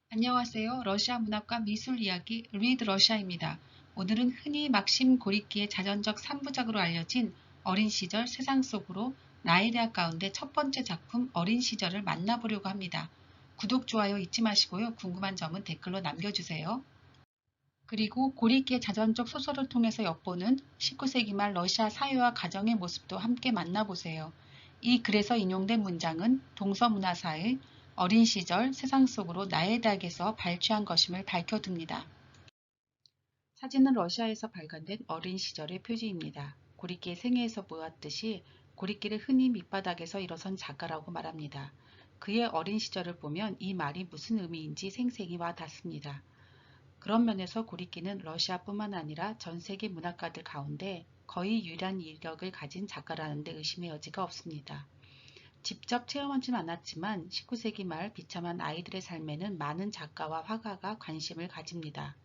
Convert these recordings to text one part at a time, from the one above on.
안녕하세요. 러시아 문학과 미술 이야기 리드 러시아입니다. 오늘은 흔히 막심 고리키의 자전적 3부작으로 알려진 어린 시절 세상 속으로 나의 대학 가운데 첫 번째 작품 어린 시절을 만나보려고 합니다. 구독, 좋아요 잊지 마시고요. 궁금한 점은 댓글로 남겨주세요. 그리고 고리키의 자전적 소설을 통해서 엿보는 19세기 말 러시아 사회와 가정의 모습도 함께 만나보세요. 이 글에서 인용된 문장은 동서문화사의 어린 시절 세상 속으로 나의 닭에서 발췌한 것임을 밝혀둡니다. 사진은 러시아에서 발간된 어린 시절의 표지입니다. 고리키의 생애에서 보았듯이 고리키를 흔히 밑바닥에서 일어선 작가라고 말합니다. 그의 어린 시절을 보면 이 말이 무슨 의미인지 생생히 와 닿습니다. 그런 면에서 고리키는 러시아뿐만 아니라 전 세계 문학가들 가운데 거의 유일한 이력을 가진 작가라는 데 의심의 여지가 없습니다. 직접 체험하진 않았지만 19세기 말 비참한 아이들의 삶에는 많은 작가와 화가가 관심을 가집니다.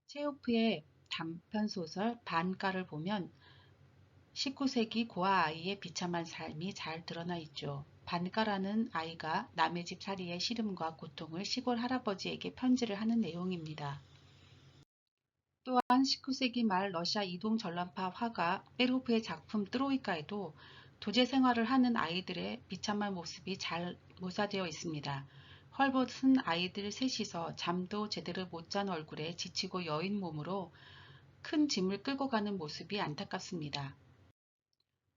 체호프의 단편소설 반가를 보면 19세기 고아 아이의 비참한 삶이 잘 드러나 있죠. 반가라는 아이가 남의 집 살이의 시름과 고통을 시골 할아버지에게 편지를 하는 내용입니다. 또한 19세기 말 러시아 이동 전람파 화가 베로프의 작품 트로이카에도 도제 생활을 하는 아이들의 비참한 모습이 잘 묘사되어 있습니다. 헐벗은 아이들 셋이서 잠도 제대로 못 잔 얼굴에 지치고 여인 몸으로 큰 짐을 끌고 가는 모습이 안타깝습니다.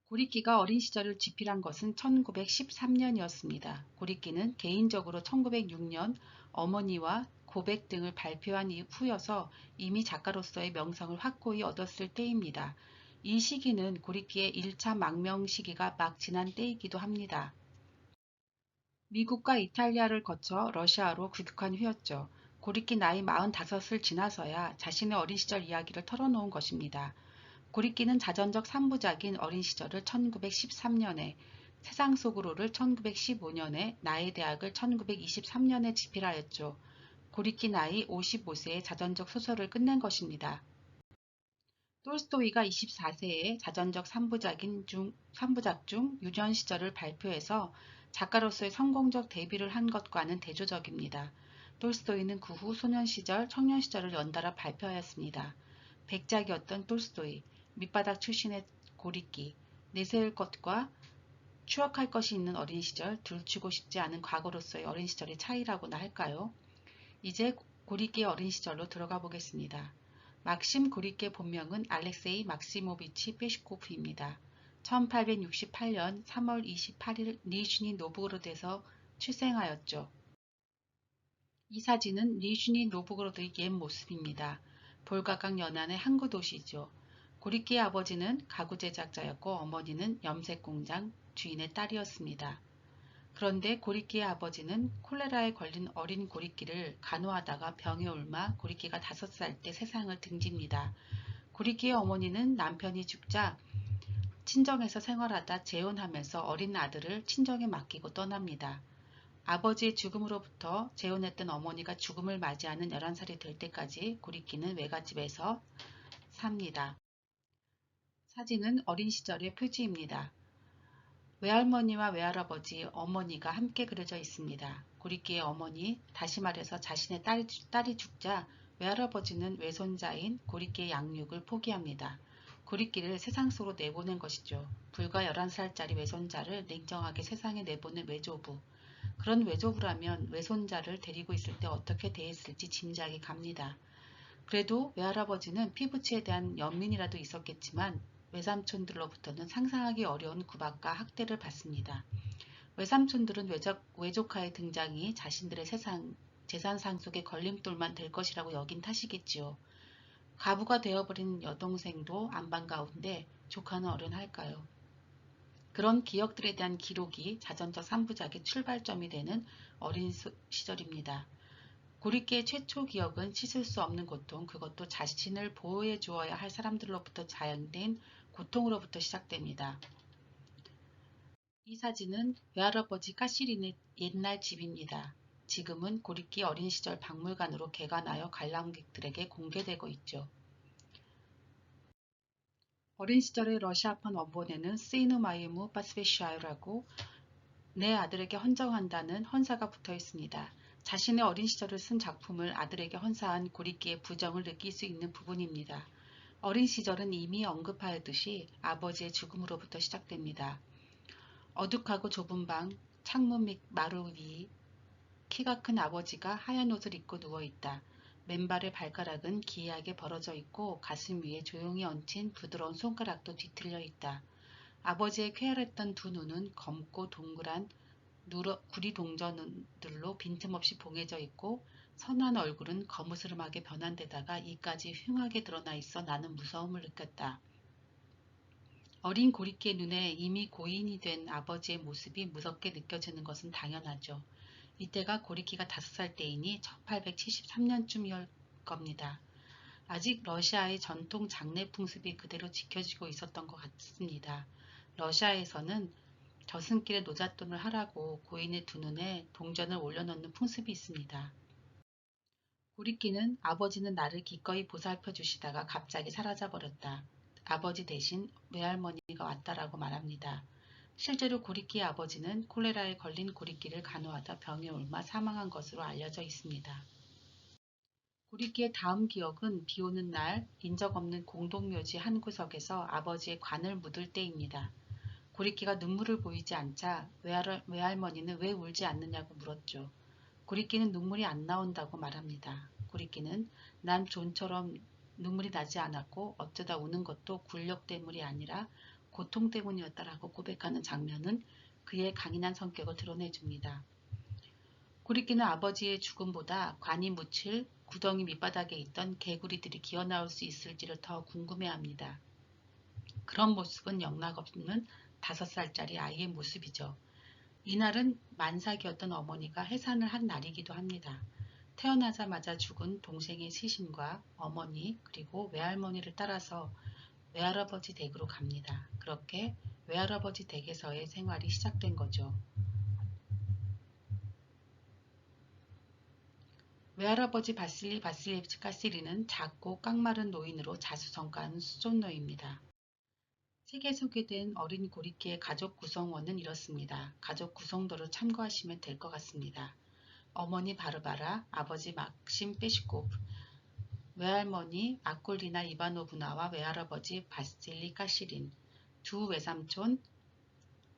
고리키가 어린 시절을 집필한 것은 1913년이었습니다. 고리키는 개인적으로 1906년 어머니와 고백 등을 발표한 후여서 이미 작가로서의 명성을 확고히 얻었을 때입니다. 이 시기는 고리키의 1차 망명 시기가 막 지난 때이기도 합니다. 미국과 이탈리아를 거쳐 러시아로 귀국한 후였죠. 고리키 나이 45을 지나서야 자신의 어린 시절 이야기를 털어놓은 것입니다. 고리키는 자전적 3부작인 어린 시절을 1913년에, 세상 속으로를 1915년에, 나의 대학을 1923년에 집필하였죠. 고리키 나이 55세의 자전적 소설을 끝낸 것입니다. 톨스토이가 24세에 자전적 3부작 중 유년 시절을 발표해서 작가로서의 성공적 데뷔를 한 것과는 대조적입니다. 톨스토이는 그 후 소년 시절, 청년 시절을 연달아 발표하였습니다. 백작이었던 톨스토이, 밑바닥 출신의 고리키, 내세울 것과 추억할 것이 있는 어린 시절, 들추고 싶지 않은 과거로서의 어린 시절의 차이라고나 할까요? 이제 고리키의 어린 시절로 들어가 보겠습니다. 막심 고리키의 본명은 알렉세이 막시모비치 페시코프입니다. 1868년 3월 28일 니즈니 노브고로드에서 출생하였죠. 이 사진은 니즈니 노브고로드의 옛 모습입니다. 볼가강 연안의 항구 도시죠. 고리키의 아버지는 가구 제작자였고 어머니는 염색 공장 주인의 딸이었습니다. 그런데 고리키의 아버지는 콜레라에 걸린 어린 고리키를 간호하다가 병에 옮아 고리키가 5살 때 세상을 등집니다. 고리키의 어머니는 남편이 죽자 친정에서 생활하다 재혼하면서 어린 아들을 친정에 맡기고 떠납니다. 아버지의 죽음으로부터 재혼했던 어머니가 죽음을 맞이하는 11살이 될 때까지 고리키는 외갓집에서 삽니다. 사진은 어린 시절의 표지입니다. 외할머니와 외할아버지, 어머니가 함께 그려져 있습니다. 고리키의 어머니, 다시 말해서 자신의 딸이 죽자 외할아버지는 외손자인 고리키의 양육을 포기합니다. 고리키를 세상 속으로 내보낸 것이죠. 불과 11살짜리 외손자를 냉정하게 세상에 내보낸 외조부. 그런 외조부라면 외손자를 데리고 있을 때 어떻게 대했을지 짐작이 갑니다. 그래도 외할아버지는 피부치에 대한 연민이라도 있었겠지만 외삼촌들로부터는 상상하기 어려운 구박과 학대를 받습니다. 외삼촌들은 외조카의 등장이 자신들의 재산 상속의 걸림돌만 될 것이라고 여긴 탓이겠지요. 가부가 되어버린 여동생도 안방 가운데 조카는 어련할까요? 그런 기억들에 대한 기록이 자전적 3부작의 출발점이 되는 어린 시절입니다. 고리키의 최초 기억은 씻을 수 없는 고통, 그것도 자신을 보호해 주어야 할 사람들로부터 자연된 고통으로부터 시작됩니다. 이 사진은 외할아버지 까시린의 옛날 집입니다. 지금은 고리키 어린 시절 박물관으로 개관하여 관람객들에게 공개되고 있죠. 어린 시절의 러시아판 원본에는 스이누 마이무 바스베샤이라고 내 아들에게 헌정한다는 헌사가 붙어 있습니다. 자신의 어린 시절을 쓴 작품을 아들에게 헌사한 고리끼의 부정을 느낄 수 있는 부분입니다. 어린 시절은 이미 언급하였듯이 아버지의 죽음으로부터 시작됩니다. 어둑하고 좁은 방, 창문 및 마루 위 키가 큰 아버지가 하얀 옷을 입고 누워있다. 맨발의 발가락은 기이하게 벌어져 있고 가슴 위에 조용히 얹힌 부드러운 손가락도 뒤틀려 있다. 아버지의 쾌활했던 두 눈은 검고 동그란 구리 동전들로 빈틈없이 봉해져 있고 선한 얼굴은 거무스름하게 변한 데다가 이까지 흉하게 드러나 있어 나는 무서움을 느꼈다. 어린 고리끼의 눈에 이미 고인이 된 아버지의 모습이 무섭게 느껴지는 것은 당연하죠. 이때가 고리끼가 5살 때이니 1873년쯤이었 겁니다. 아직 러시아의 전통 장례 풍습이 그대로 지켜지고 있었던 것 같습니다. 러시아에서는 저승길에 노잣돈을 하라고 고인의 두 눈에 동전을 올려놓는 풍습이 있습니다. 고리끼는 아버지는 나를 기꺼이 보살펴 주시다가 갑자기 사라져 버렸다. 아버지 대신 외할머니가 왔다라고 말합니다. 실제로 고리끼의 아버지는 콜레라에 걸린 고리끼를 간호하다 병에 옮아 사망한 것으로 알려져 있습니다. 고리끼의 다음 기억은 비오는 날 인적 없는 공동묘지 한 구석에서 아버지의 관을 묻을 때입니다. 고리끼가 눈물을 보이지 않자 외할머니는 왜 울지 않느냐고 물었죠. 고리끼는 눈물이 안 나온다고 말합니다. 고리끼는 난 존처럼 눈물이 나지 않았고 어쩌다 우는 것도 굴욕 때문이 아니라 고통 때문이었다라고 고백하는 장면은 그의 강인한 성격을 드러내줍니다. 고리끼는 아버지의 죽음보다 관이 묻힐 구덩이 밑바닥에 있던 개구리들이 기어나올 수 있을지를 더 궁금해합니다. 그런 모습은 영락없는 5살짜리 아이의 모습이죠. 이날은 만삭이었던 어머니가 해산을 한 날이기도 합니다. 태어나자마자 죽은 동생의 시신과 어머니 그리고 외할머니를 따라서 외할아버지 댁으로 갑니다. 그렇게 외할아버지 댁에서의 생활이 시작된 거죠. 외할아버지 바실리 바실리에비치 카시리는 작고 깡마른 노인으로 자수성가한 수존노입니다. 책에 소개된 어린 고리끼의 가족 구성원은 이렇습니다. 가족 구성도를 참고하시면 될 것 같습니다. 어머니 바르바라, 아버지 막심 빼시코브, 외할머니 아콜리나 이바노브나와 외할아버지 바실리 카시린, 두 외삼촌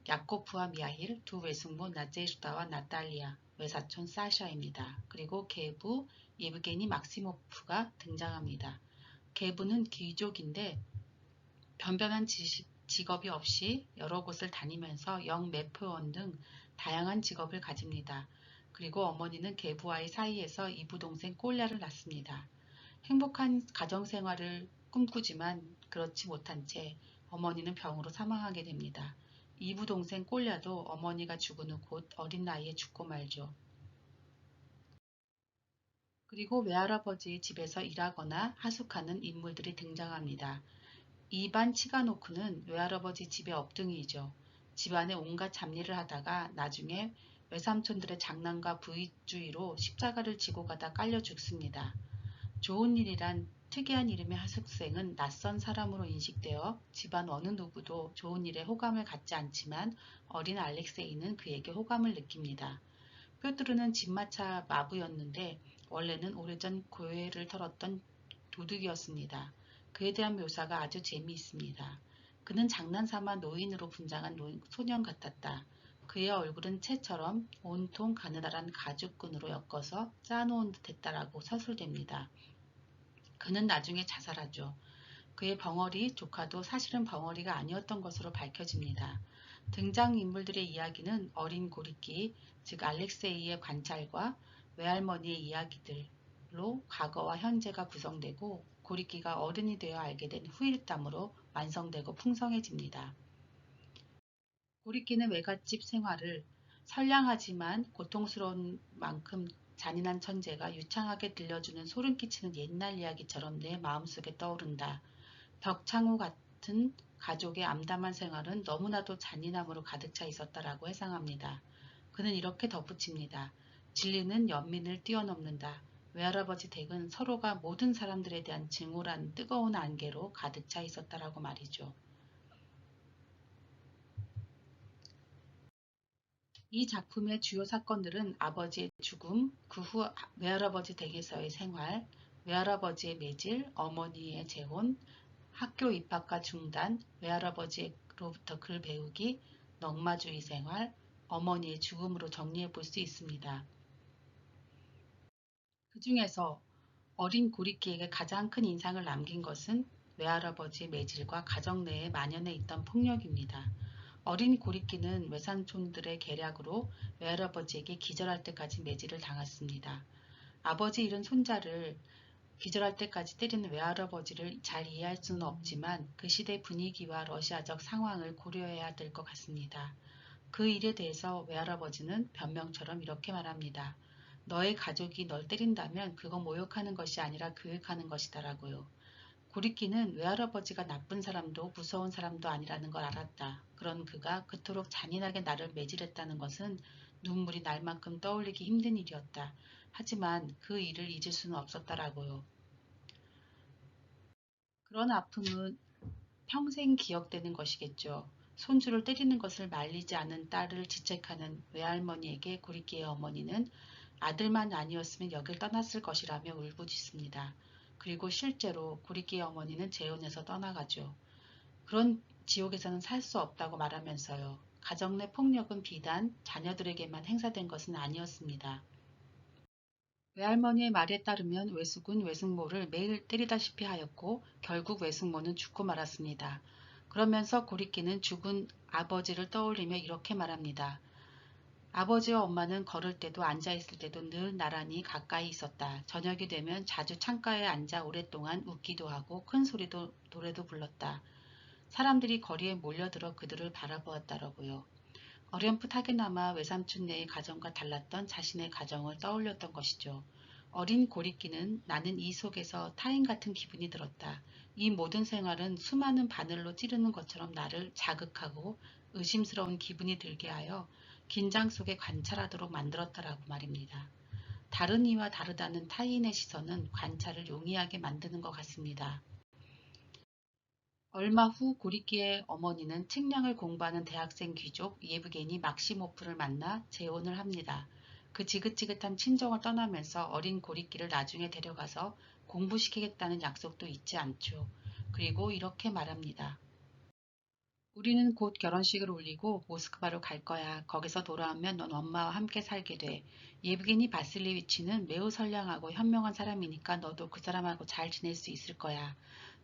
야코프와 미하일, 두 외숙모 나제슈다와 나탈리아, 외사촌 사샤입니다. 그리고 계부 예브게니 막시모프가 등장합니다. 계부는 귀족인데 변변한 직업이 없이 여러 곳을 다니면서 영매표원 등 다양한 직업을 가집니다. 그리고 어머니는 계부와의 사이에서 이부동생 꼴랴를 낳습니다. 행복한 가정생활을 꿈꾸지만 그렇지 못한 채 어머니는 병으로 사망하게 됩니다. 이부동생 꼴랴도 어머니가 죽은 후 곧 어린 나이에 죽고 말죠. 그리고 외할아버지의 집에서 일하거나 하숙하는 인물들이 등장합니다. 이반 치가노크는 외할아버지 집의 업둥이이죠. 집안에 온갖 잡일을 하다가 나중에 외삼촌들의 장난과 부의주의로 십자가를 지고 가다 깔려 죽습니다. 좋은 일이란 특이한 이름의 하숙생은 낯선 사람으로 인식되어 집안 어느 누구도 좋은 일에 호감을 갖지 않지만 어린 알렉세이는 그에게 호감을 느낍니다. 뾰트르는 집마차 마부였는데 원래는 오래전 고해를 털었던 도둑이었습니다. 그에 대한 묘사가 아주 재미있습니다. 그는 장난삼아 노인으로 분장한 소년 같았다. 그의 얼굴은 채처럼 온통 가느다란 가죽끈으로 엮어서 짜놓은 듯 했다라고 서술됩니다. 그는 나중에 자살하죠. 그의 벙어리 조카도 사실은 벙어리가 아니었던 것으로 밝혀집니다. 등장인물들의 이야기는 어린 고리끼, 즉 알렉세이의 관찰과 외할머니의 이야기들로 과거와 현재가 구성되고 고리끼가 어른이 되어 알게 된 후일담으로 완성되고 풍성해집니다. 고리끼는 외갓집 생활을 선량하지만 고통스러운 만큼 잔인한 천재가 유창하게 들려주는 소름 끼치는 옛날 이야기처럼 내 마음속에 떠오른다. 벽창호 같은 가족의 암담한 생활은 너무나도 잔인함으로 가득 차 있었다라고 해상합니다. 그는 이렇게 덧붙입니다. 진리는 연민을 뛰어넘는다. 외할아버지 댁은 서로가 모든 사람들에 대한 증오란 뜨거운 안개로 가득 차 있었다라고 말이죠. 이 작품의 주요 사건들은 아버지의 죽음, 그 후 외할아버지 댁에서의 생활, 외할아버지의 매질, 어머니의 재혼, 학교 입학과 중단, 외할아버지로부터 글 배우기, 넝마주의 생활, 어머니의 죽음으로 정리해 볼 수 있습니다. 그 중에서 어린 고리키에게 가장 큰 인상을 남긴 것은 외할아버지의 매질과 가정 내에 만연해 있던 폭력입니다. 어린 고리키는 외삼촌들의 계략으로 외할아버지에게 기절할 때까지 매질을 당했습니다. 아버지 잃은 손자를 기절할 때까지 때리는 외할아버지를 잘 이해할 수는 없지만 그 시대 분위기와 러시아적 상황을 고려해야 될 것 같습니다. 그 일에 대해서 외할아버지는 변명처럼 이렇게 말합니다. 너의 가족이 널 때린다면 그건 모욕하는 것이 아니라 교육하는 것이다라고요. 고리끼는 외할아버지가 나쁜 사람도 무서운 사람도 아니라는 걸 알았다. 그런 그가 그토록 잔인하게 나를 매질했다는 것은 눈물이 날 만큼 떠올리기 힘든 일이었다. 하지만 그 일을 잊을 수는 없었다라고요. 그런 아픔은 평생 기억되는 것이겠죠. 손주를 때리는 것을 말리지 않은 딸을 지책하는 외할머니에게 고리끼의 어머니는 아들만 아니었으면 여길 떠났을 것이라며 울부짖습니다. 그리고 실제로 고리끼의 어머니는 재혼해서 떠나가죠. 그런 지옥에서는 살 수 없다고 말하면서요. 가정 내 폭력은 비단 자녀들에게만 행사된 것은 아니었습니다. 외할머니의 말에 따르면 외숙은 외숙모를 매일 때리다시피 하였고 결국 외숙모는 죽고 말았습니다. 그러면서 고리끼는 죽은 아버지를 떠올리며 이렇게 말합니다. 아버지와 엄마는 걸을 때도 앉아있을 때도 늘 나란히 가까이 있었다. 저녁이 되면 자주 창가에 앉아 오랫동안 웃기도 하고 큰 소리도 노래도 불렀다. 사람들이 거리에 몰려들어 그들을 바라보았다라고요. 어렴풋하게나마 외삼촌네의 가정과 달랐던 자신의 가정을 떠올렸던 것이죠. 어린 고리끼는 나는 이 속에서 타인 같은 기분이 들었다. 이 모든 생활은 수많은 바늘로 찌르는 것처럼 나를 자극하고 의심스러운 기분이 들게 하여 긴장 속에 관찰하도록 만들었다라고 말입니다. 다른 이와 다르다는 타인의 시선은 관찰을 용이하게 만드는 것 같습니다. 얼마 후 고리끼의 어머니는 측량을 공부하는 대학생 귀족 예브게니 막시모프를 만나 재혼을 합니다. 그 지긋지긋한 친정을 떠나면서 어린 고리끼를 나중에 데려가서 공부시키겠다는 약속도 잊지 않죠. 그리고 이렇게 말합니다. 우리는 곧 결혼식을 올리고 모스크바로 갈 거야. 거기서 돌아오면 넌 엄마와 함께 살게 돼. 예브게니 바실리위치는 매우 선량하고 현명한 사람이니까 너도 그 사람하고 잘 지낼 수 있을 거야.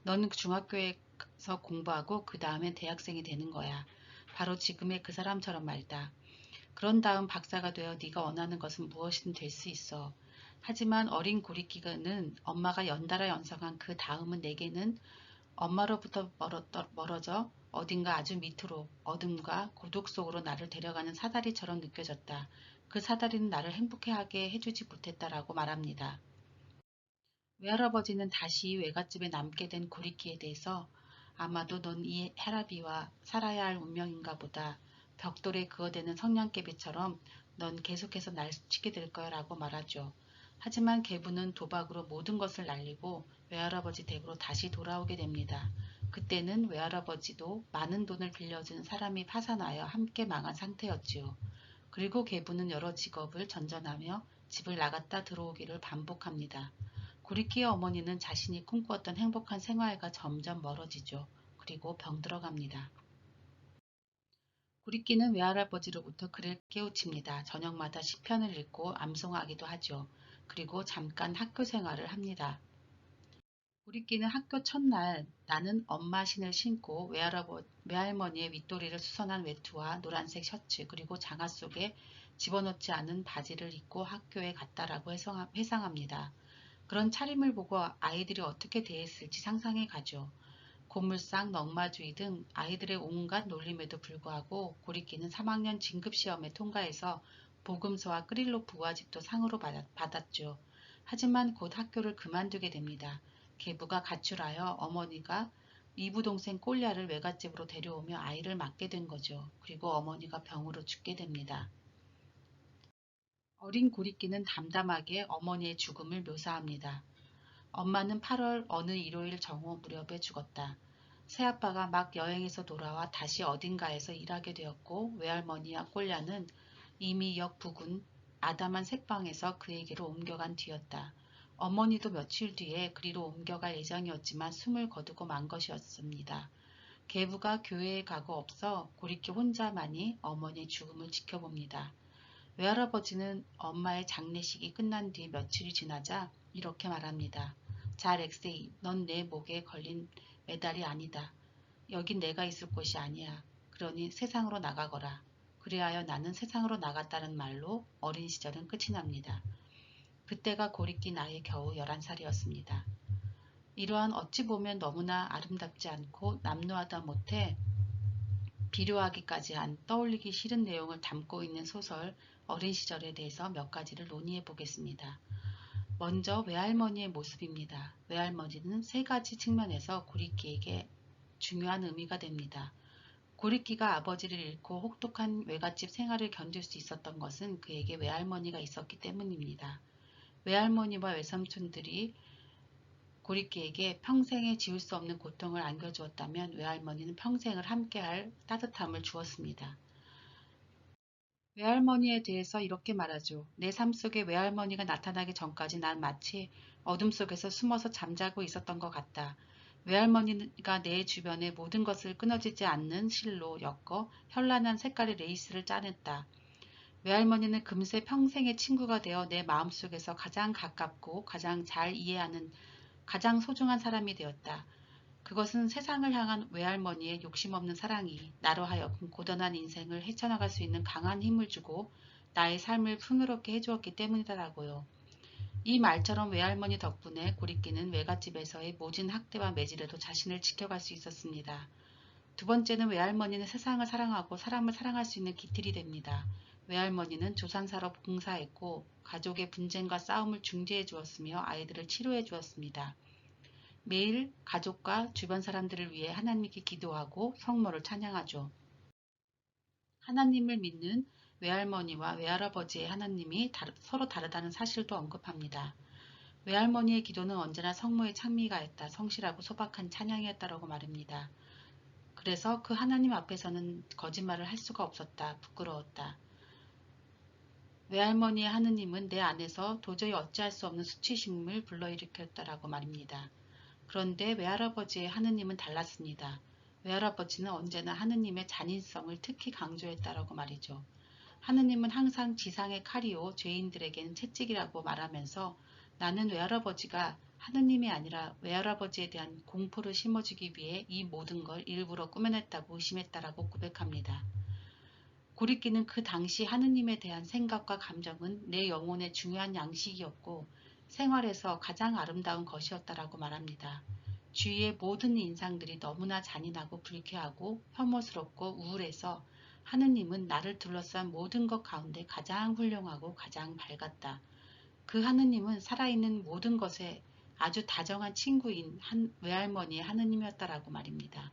너는 중학교에서 공부하고 그 다음에 대학생이 되는 거야. 바로 지금의 그 사람처럼 말다. 그런 다음 박사가 되어 네가 원하는 것은 무엇이든 될 수 있어. 하지만 어린 고리끼는 엄마가 연달아 연상한 그 다음은 내게는 엄마로부터 멀어져 어딘가 아주 밑으로 어둠과 고독 속으로 나를 데려가는 사다리처럼 느껴졌다. 그 사다리는 나를 행복하게 해주지 못했다라고 말합니다. 외할아버지는 다시 외갓집에 남게 된 고리끼에 대해서 아마도 넌 이 헤라비와 살아야 할 운명인가 보다. 벽돌에 그어대는 성냥개비처럼 넌 계속해서 날 스치게 될 거야 라고 말하죠. 하지만 계부는 도박으로 모든 것을 날리고 외할아버지 댁으로 다시 돌아오게 됩니다. 그때는 외할아버지도 많은 돈을 빌려준 사람이 파산하여 함께 망한 상태였지요. 그리고 계부는 여러 직업을 전전하며 집을 나갔다 들어오기를 반복합니다. 구리키의 어머니는 자신이 꿈꾸었던 행복한 생활과 점점 멀어지죠. 그리고 병들어갑니다. 구리키는 외할아버지로부터 그를 깨우칩니다. 저녁마다 시편을 읽고 암송하기도 하죠. 그리고 잠깐 학교 생활을 합니다. 구리키는 학교 첫날 나는 엄마 신을 신고 외할머니의 윗도리를 수선한 외투와 노란색 셔츠 그리고 장화 속에 집어넣지 않은 바지를 입고 학교에 갔다라고 회상합니다. 그런 차림을 보고 아이들이 어떻게 대했을지 상상해 가죠. 고물상, 넝마주의 등 아이들의 온갖 놀림에도 불구하고 고리끼는 3학년 진급시험에 통과해서 보금서와 ቅ릴로프 우화집도 상으로 받았죠. 하지만 곧 학교를 그만두게 됩니다. 계부가 가출하여 어머니가 이부 동생 꼴리아를 외갓집으로 데려오며 아이를 맡게 된 거죠. 그리고 어머니가 병으로 죽게 됩니다. 어린 고리끼는 담담하게 어머니의 죽음을 묘사합니다. 엄마는 8월 어느 일요일 정오 무렵에 죽었다. 새아빠가 막 여행에서 돌아와 다시 어딘가에서 일하게 되었고 외할머니와 꼴ля는 이미 역 부근 아담한 색방에서 그에게로 옮겨간 뒤였다. 어머니도 며칠 뒤에 그리로 옮겨갈 예정이었지만 숨을 거두고 만 것이었습니다. 계부가 교회에 가고 없어 고리키 혼자만이 어머니의 죽음을 지켜봅니다. 외할아버지는 엄마의 장례식이 끝난 뒤 며칠이 지나자 이렇게 말합니다. 자, 렉세이, 넌 내 목에 걸린 메달이 아니다. 여긴 내가 있을 곳이 아니야. 그러니 세상으로 나가거라. 그리하여 나는 세상으로 나갔다는 말로 어린 시절은 끝이 납니다. 그때가 고리끼 나이 겨우 11살이었습니다. 이러한 어찌 보면 너무나 아름답지 않고 남루하다 못해 비료하기까지 한 떠올리기 싫은 내용을 담고 있는 소설 어린 시절에 대해서 몇 가지를 논의해 보겠습니다. 먼저 외할머니의 모습입니다. 외할머니는 세 가지 측면에서 고리끼에게 중요한 의미가 됩니다. 고리끼가 아버지를 잃고 혹독한 외갓집 생활을 견딜 수 있었던 것은 그에게 외할머니가 있었기 때문입니다. 외할머니와 외삼촌들이 고리끼에게 평생에 지울 수 없는 고통을 안겨주었다면 외할머니는 평생을 함께할 따뜻함을 주었습니다. 외할머니에 대해서 이렇게 말하죠. 내 삶 속에 외할머니가 나타나기 전까지 난 마치 어둠 속에서 숨어서 잠자고 있었던 것 같다. 외할머니가 내 주변의 모든 것을 끊어지지 않는 실로 엮어 현란한 색깔의 레이스를 짜냈다. 외할머니는 금세 평생의 친구가 되어 내 마음속에서 가장 가깝고 가장 잘 이해하는 가장 소중한 사람이 되었다. 그것은 세상을 향한 외할머니의 욕심없는 사랑이 나로 하여금 고단한 인생을 헤쳐나갈 수 있는 강한 힘을 주고 나의 삶을 풍요롭게 해주었기 때문이더라고요. 이 말처럼 외할머니 덕분에 고리끼는 외갓집에서의 모진 학대와 매질에도 자신을 지켜갈 수 있었습니다. 두 번째는 외할머니는 세상을 사랑하고 사람을 사랑할 수 있는 기틀이 됩니다. 외할머니는 조산사로 봉사했고 가족의 분쟁과 싸움을 중재해 주었으며 아이들을 치료해 주었습니다. 매일 가족과 주변 사람들을 위해 하나님께 기도하고 성모를 찬양하죠. 하나님을 믿는 외할머니와 외할아버지의 하나님이 서로 다르다는 사실도 언급합니다. 외할머니의 기도는 언제나 성모의 찬미가였다. 성실하고 소박한 찬양이었다라고 말합니다. 그래서 그 하나님 앞에서는 거짓말을 할 수가 없었다. 부끄러웠다. 외할머니의 하느님은 내 안에서 도저히 어찌할 수 없는 수치심을 불러일으켰다라고 말입니다. 그런데 외할아버지의 하느님은 달랐습니다. 외할아버지는 언제나 하느님의 잔인성을 특히 강조했다라고 말이죠. 하느님은 항상 지상의 칼이요 죄인들에게는 채찍이라고 말하면서 나는 외할아버지가 하느님이 아니라 외할아버지에 대한 공포를 심어주기 위해 이 모든 걸 일부러 꾸며냈다고 의심했다라고 고백합니다. 고리끼는 그 당시 하느님에 대한 생각과 감정은 내 영혼의 중요한 양식이었고 생활에서 가장 아름다운 것이었다라고 말합니다. 주위의 모든 인상들이 너무나 잔인하고 불쾌하고 혐오스럽고 우울해서 하느님은 나를 둘러싼 모든 것 가운데 가장 훌륭하고 가장 밝았다. 그 하느님은 살아있는 모든 것에 아주 다정한 친구인 외할머니의 하느님이었다라고 말입니다.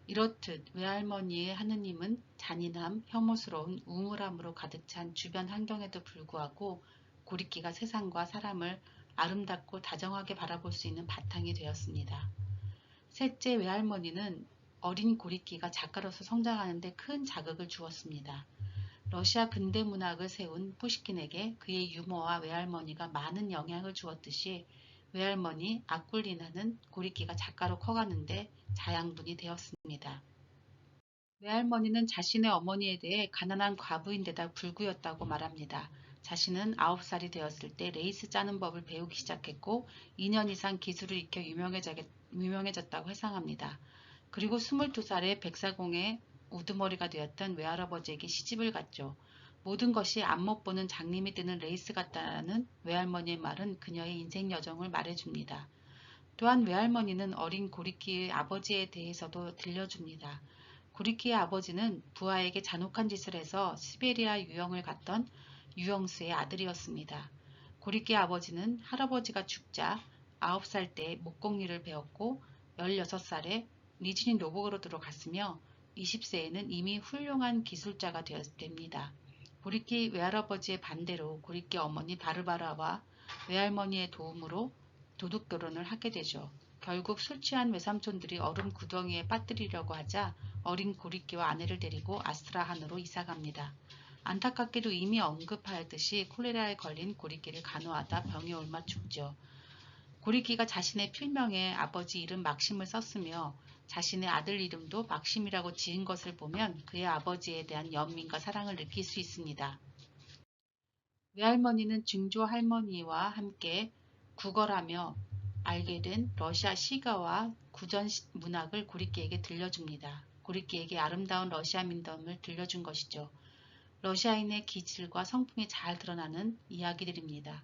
이렇듯 외할머니의 하느님은 잔인함, 혐오스러운 우물함으로 가득 찬 주변 환경에도 불구하고 고리끼가 세상과 사람을 아름답고 다정하게 바라볼 수 있는 바탕이 되었습니다. 셋째, 외할머니는 어린 고리끼가 작가로서 성장하는 데 큰 자극을 주었습니다. 러시아 근대 문학을 세운 푸시킨에게 그의 유머와 외할머니가 많은 영향을 주었듯이 외할머니 아꿀리나는 고리끼가 작가로 커가는데 자양분이 되었습니다. 외할머니는 자신의 어머니에 대해 가난한 과부인데다 불구였다고 말합니다. 자신은 9살이 되었을 때 레이스 짜는 법을 배우기 시작했고 2년 이상 기술을 익혀 유명해졌다고 회상합니다. 그리고 22살에 백사공의 우두머리가 되었던 외할아버지에게 시집을 갔죠. 모든 것이 앞못 보는 장님이 뜨는 레이스 같다는 외할머니의 말은 그녀의 인생 여정을 말해줍니다. 또한 외할머니는 어린 고리키의 아버지에 대해서도 들려줍니다. 고리키의 아버지는 부하에게 잔혹한 짓을 해서 시베리아 유형을 갔던 유형수의 아들이었습니다. 고리키의 아버지는 할아버지가 죽자 9살 때 목공일을 배웠고 16살에 니즈니 노복으로 들어갔으며 20세에는 이미 훌륭한 기술자가 됩니다. 고리키 외할아버지의 반대로 고리키 어머니 바르바라와 외할머니의 도움으로 도둑 결혼을 하게 되죠. 결국 술 취한 외삼촌들이 얼음 구덩이에 빠뜨리려고 하자 어린 고리끼와 아내를 데리고 아스트라한으로 이사갑니다. 안타깝게도 이미 언급하였듯이 콜레라에 걸린 고리끼를 간호하다 병이 옮아 죽죠. 고리끼가 자신의 필명에 아버지 이름 막심을 썼으며 자신의 아들 이름도 막심이라고 지은 것을 보면 그의 아버지에 대한 연민과 사랑을 느낄 수 있습니다. 외할머니는 증조 할머니와 함께 구걸하며 알게 된 러시아 시가와 구전 문학을 고리끼에게 들려줍니다. 고리끼에게 아름다운 러시아 민담을 들려준 것이죠. 러시아인의 기질과 성품이 잘 드러나는 이야기들입니다.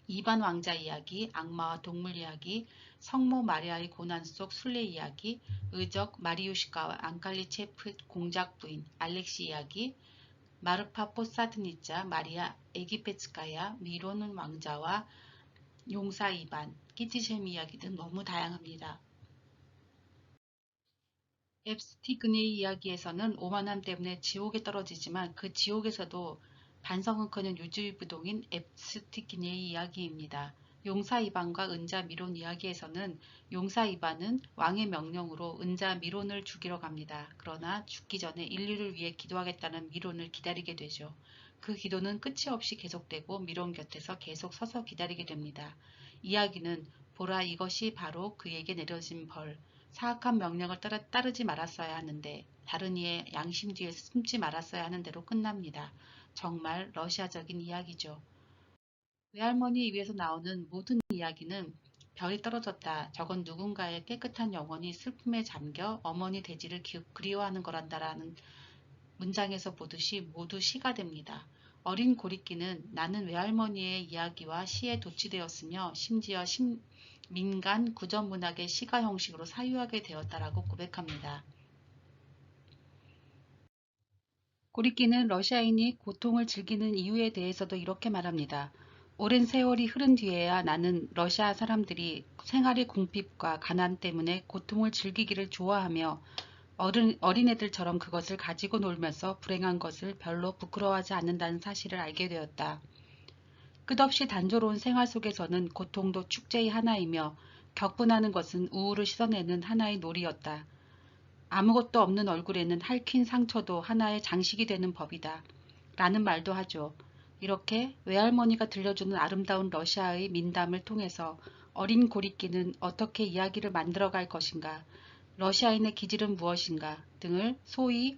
이반 왕자 이야기, 악마와 동물 이야기, 성모 마리아의 고난 속 순례 이야기, 의적 마리우시카와 앙칼리체프 공작 부인 알렉시 이야기, 마르파 포사드니자, 마리아 에기페츠카야, 미로는 왕자와 용사 이반, 키티셈 이야기 등 너무 다양합니다. 앱스티그네이 이야기에서는 오만함 때문에 지옥에 떨어지지만 그 지옥에서도 반성은커녕 유주의부동인 앱스티그네이 이야기입니다. 용사 이반과 은자 미론 이야기에서는 용사 이반은 왕의 명령으로 은자 미론을 죽이러 갑니다. 그러나 죽기 전에 인류를 위해 기도하겠다는 미론을 기다리게 되죠. 그 기도는 끝이 없이 계속되고 미론 곁에서 계속 서서 기다리게 됩니다. 이야기는 보라 이것이 바로 그에게 내려진 벌, 사악한 명령을 따르지 말았어야 하는데 다른 이의 양심 뒤에 숨지 말았어야 하는 대로 끝납니다. 정말 러시아적인 이야기죠. 외할머니 입에서 나오는 모든 이야기는 별이 떨어졌다. 저건 누군가의 깨끗한 영혼이 슬픔에 잠겨 어머니 돼지를 그리워하는 거란다라는 문장에서 보듯이 모두 시가 됩니다. 어린 고리끼는 나는 외할머니의 이야기와 시에 도취되었으며 심지어 민간 구전문학의 시가 형식으로 사유하게 되었다라고 고백합니다. 고리끼는 러시아인이 고통을 즐기는 이유에 대해서도 이렇게 말합니다. 오랜 세월이 흐른 뒤에야 나는 러시아 사람들이 생활의 궁핍과 가난 때문에 고통을 즐기기를 좋아하며 어린애들처럼 그것을 가지고 놀면서 불행한 것을 별로 부끄러워하지 않는다는 사실을 알게 되었다. 끝없이 단조로운 생활 속에서는 고통도 축제의 하나이며 격분하는 것은 우울을 씻어내는 하나의 놀이였다. 아무것도 없는 얼굴에는 핥힌 상처도 하나의 장식이 되는 법이다. 라는 말도 하죠. 이렇게 외할머니가 들려주는 아름다운 러시아의 민담을 통해서 어린 고리끼는 어떻게 이야기를 만들어갈 것인가, 러시아인의 기질은 무엇인가 등을 소위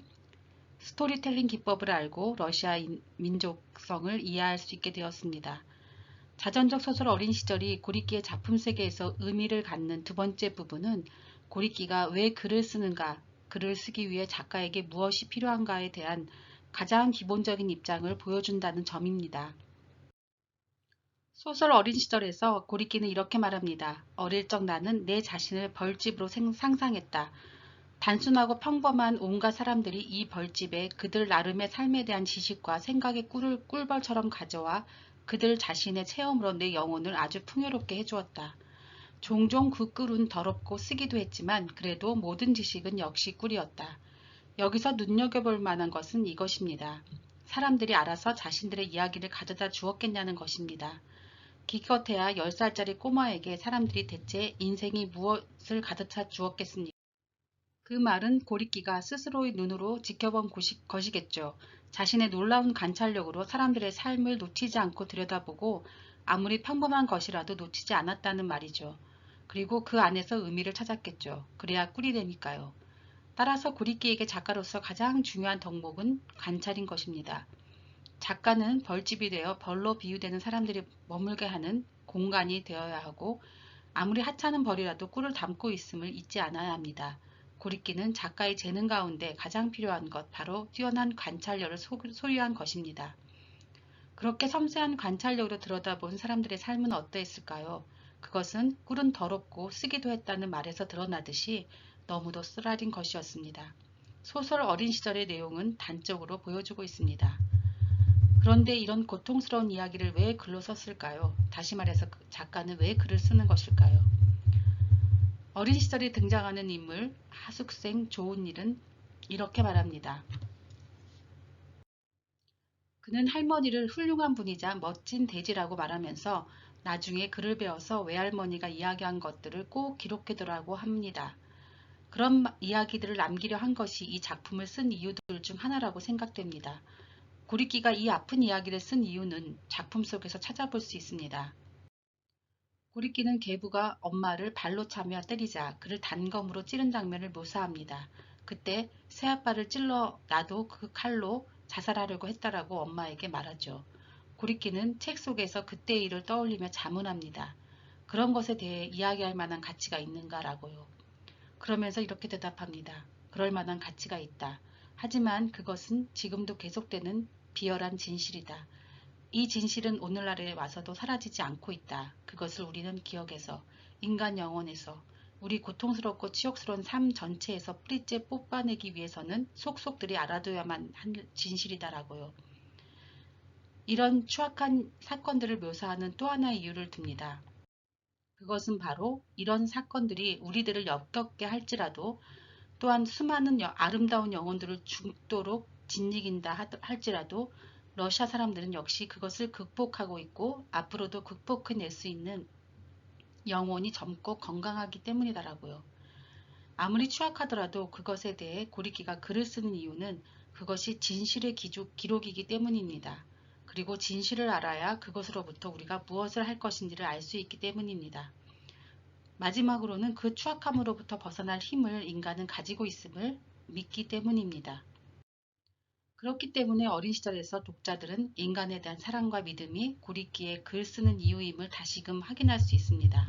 스토리텔링 기법을 알고 러시아 민족성을 이해할 수 있게 되었습니다. 자전적 소설 어린 시절이 고리끼의 작품 세계에서 의미를 갖는 두 번째 부분은 고리끼가 왜 글을 쓰는가, 글을 쓰기 위해 작가에게 무엇이 필요한가에 대한 가장 기본적인 입장을 보여준다는 점입니다. 소설 어린 시절에서 고리끼는 이렇게 말합니다. 어릴 적 나는 내 자신을 벌집으로 상상했다. 단순하고 평범한 온갖 사람들이 이 벌집에 그들 나름의 삶에 대한 지식과 생각의 꿀벌처럼 가져와 그들 자신의 체험으로 내 영혼을 아주 풍요롭게 해주었다. 종종 그 꿀은 더럽고 쓰기도 했지만 그래도 모든 지식은 역시 꿀이었다. 여기서 눈여겨볼 만한 것은 이것입니다. 사람들이 알아서 자신들의 이야기를 가져다 주었겠냐는 것입니다. 기껏해야 10살짜리 꼬마에게 사람들이 대체 인생이 무엇을 가져다 주었겠습니까? 그 말은 고리끼가 스스로의 눈으로 지켜본 것이겠죠. 자신의 놀라운 관찰력으로 사람들의 삶을 놓치지 않고 들여다보고 아무리 평범한 것이라도 놓치지 않았다는 말이죠. 그리고 그 안에서 의미를 찾았겠죠. 그래야 꿀이 되니까요. 따라서 고리끼에게 작가로서 가장 중요한 덕목은 관찰인 것입니다. 작가는 벌집이 되어 벌로 비유되는 사람들이 머물게 하는 공간이 되어야 하고 아무리 하찮은 벌이라도 꿀을 담고 있음을 잊지 않아야 합니다. 고리끼는 작가의 재능 가운데 가장 필요한 것, 바로 뛰어난 관찰력을 소유한 것입니다. 그렇게 섬세한 관찰력으로 들여다본 사람들의 삶은 어떠했을까요? 그것은 꿀은 더럽고 쓰기도 했다는 말에서 드러나듯이 너무도 쓰라린 것이었습니다. 소설 어린 시절의 내용은 단적으로 보여주고 있습니다. 그런데 이런 고통스러운 이야기를 왜 글로 썼을까요? 다시 말해서 작가는 왜 글을 쓰는 것일까요? 어린 시절에 등장하는 인물 하숙생 조은일은 이렇게 말합니다. 그는 할머니를 훌륭한 분이자 멋진 돼지라고 말하면서 나중에 글을 배워서 외할머니가 이야기한 것들을 꼭 기록해두라고 합니다. 그런 이야기들을 남기려 한 것이 이 작품을 쓴 이유들 중 하나라고 생각됩니다. 고리끼가 이 아픈 이야기를 쓴 이유는 작품 속에서 찾아볼 수 있습니다. 고리끼는 계부가 엄마를 발로 차며 때리자 그를 단검으로 찌른 장면을 묘사합니다. 그때 새아빠를 찔러 나도 그 칼로 자살하려고 했다라고 엄마에게 말하죠. 고리끼는 책 속에서 그때의 일을 떠올리며 자문합니다. 그런 것에 대해 이야기할 만한 가치가 있는가라고요. 그러면서 이렇게 대답합니다. 그럴 만한 가치가 있다. 하지만 그것은 지금도 계속되는 비열한 진실이다. 이 진실은 오늘날에 와서도 사라지지 않고 있다. 그것을 우리는 기억해서 인간 영혼에서 우리 고통스럽고 치욕스러운 삶 전체에서 뿌리째 뽑아내기 위해서는 속속들이 알아둬야만 한 진실이다라고요. 이런 추악한 사건들을 묘사하는 또 하나의 이유를 듭니다. 그것은 바로 이런 사건들이 우리들을 역겹게 할지라도 또한 수많은 아름다운 영혼들을 죽도록 짓이긴다 할지라도 러시아 사람들은 역시 그것을 극복하고 있고 앞으로도 극복해낼 수 있는 영혼이 젊고 건강하기 때문이다라고요. 아무리 추악하더라도 그것에 대해 고리끼가 글을 쓰는 이유는 그것이 진실의 기록이기 때문입니다. 그리고 진실을 알아야 그것으로부터 우리가 무엇을 할 것인지를 알 수 있기 때문입니다. 마지막으로는 그 추악함으로부터 벗어날 힘을 인간은 가지고 있음을 믿기 때문입니다. 그렇기 때문에 어린 시절에서 독자들은 인간에 대한 사랑과 믿음이 고리끼의 글 쓰는 이유임을 다시금 확인할 수 있습니다.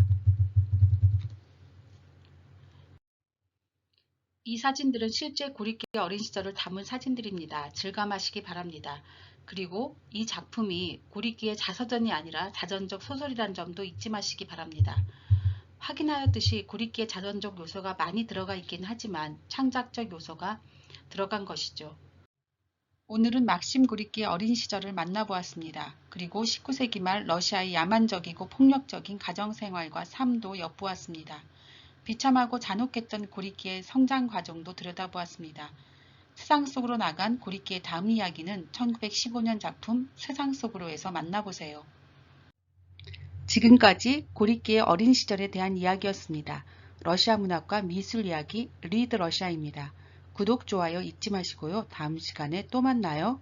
이 사진들은 실제 고리끼의 어린 시절을 담은 사진들입니다. 즐감하시기 바랍니다. 그리고 이 작품이 고리끼의 자서전이 아니라 자전적 소설이란 점도 잊지 마시기 바랍니다. 확인하였듯이 고리끼의 자전적 요소가 많이 들어가 있긴 하지만 창작적 요소가 들어간 것이죠. 오늘은 막심 고리끼의 어린 시절을 만나보았습니다. 그리고 19세기 말 러시아의 야만적이고 폭력적인 가정생활과 삶도 엿보았습니다. 비참하고 잔혹했던 고리끼의 성장 과정도 들여다보았습니다. 세상 속으로 나간 고리끼의 다음 이야기는 1915년 작품 세상 속으로에서 만나보세요. 지금까지 고리끼의 어린 시절에 대한 이야기였습니다. 러시아 문학과 미술 이야기 리드 러시아입니다. 구독, 좋아요 잊지 마시고요. 다음 시간에 또 만나요.